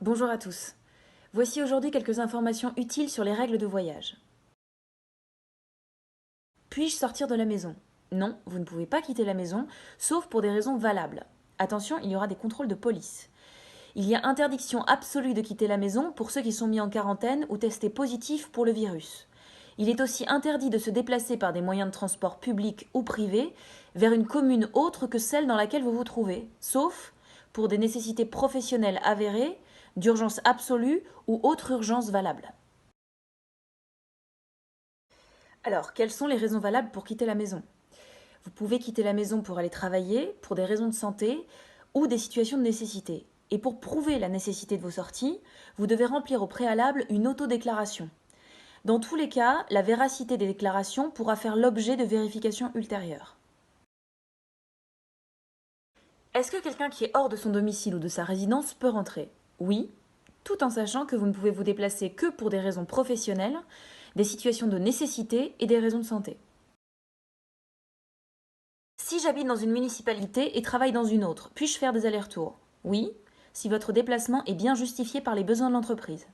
Bonjour à tous. Voici aujourd'hui quelques informations utiles sur les règles de voyage. Puis-je sortir de la maison? Non, vous ne pouvez pas quitter la maison, sauf pour des raisons valables. Attention, il y aura des contrôles de police. Il y a interdiction absolue de quitter la maison pour ceux qui sont mis en quarantaine ou testés positifs pour le virus. Il est aussi interdit de se déplacer par des moyens de transport publics ou privés vers une commune autre que celle dans laquelle vous vous trouvez, sauf pour des nécessités professionnelles avérées, d'urgence absolue ou autre urgence valable. Alors, quelles sont les raisons valables pour quitter la maison? Vous pouvez quitter la maison pour aller travailler, pour des raisons de santé ou des situations de nécessité. Et pour prouver la nécessité de vos sorties, vous devez remplir au préalable une autodéclaration. Dans tous les cas, la véracité des déclarations pourra faire l'objet de vérifications ultérieures. Est-ce que quelqu'un qui est hors de son domicile ou de sa résidence peut rentrer? Oui, tout en sachant que vous ne pouvez vous déplacer que pour des raisons professionnelles, des situations de nécessité et des raisons de santé. Si j'habite dans une municipalité et travaille dans une autre, puis-je faire des allers-retours? Oui, si votre déplacement est bien justifié par les besoins de l'entreprise.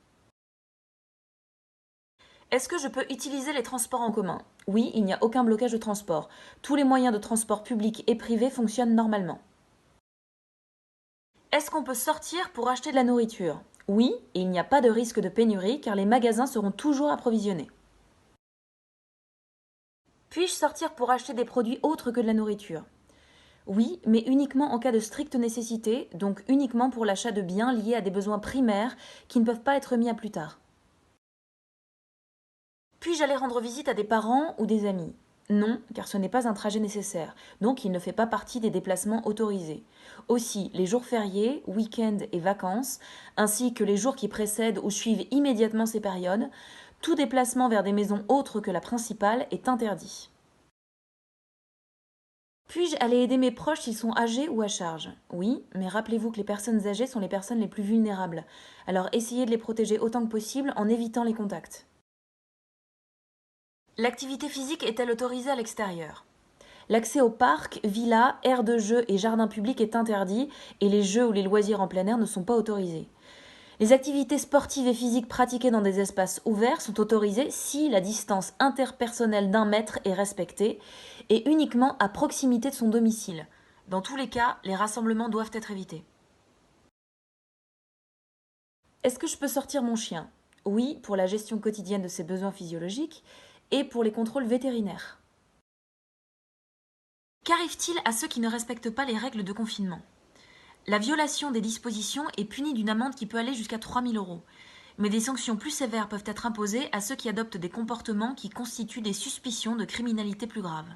Est-ce que je peux utiliser les transports en commun? Oui, il n'y a aucun blocage de transport. Tous les moyens de transport publics et privés fonctionnent normalement. Est-ce qu'on peut sortir pour acheter de la nourriture? Oui, et il n'y a pas de risque de pénurie car les magasins seront toujours approvisionnés. Puis-je sortir pour acheter des produits autres que de la nourriture? Oui, mais uniquement en cas de stricte nécessité, donc uniquement pour l'achat de biens liés à des besoins primaires qui ne peuvent pas être mis à plus tard. Puis-je aller rendre visite à des parents ou des amis? Non, car ce n'est pas un trajet nécessaire, donc il ne fait pas partie des déplacements autorisés. Aussi, les jours fériés, week-ends et vacances, ainsi que les jours qui précèdent ou suivent immédiatement ces périodes, tout déplacement vers des maisons autres que la principale est interdit. Puis-je aller aider mes proches s'ils sont âgés ou à charge? Oui, mais rappelez-vous que les personnes âgées sont les personnes les plus vulnérables, alors essayez de les protéger autant que possible en évitant les contacts. L'activité physique est-elle autorisée à l'extérieur? L'accès aux parcs, villas, aires de jeux et jardins publics est interdit et les jeux ou les loisirs en plein air ne sont pas autorisés. Les activités sportives et physiques pratiquées dans des espaces ouverts sont autorisées si la distance interpersonnelle d'1 mètre est respectée et uniquement à proximité de son domicile. Dans tous les cas, les rassemblements doivent être évités. Est-ce que je peux sortir mon chien? Oui, pour la gestion quotidienne de ses besoins physiologiques et pour les contrôles vétérinaires. Qu'arrive-t-il à ceux qui ne respectent pas les règles de confinement? La violation des dispositions est punie d'une amende qui peut aller jusqu'à 3 000 euros. Mais des sanctions plus sévères peuvent être imposées à ceux qui adoptent des comportements qui constituent des suspicions de criminalité plus grave.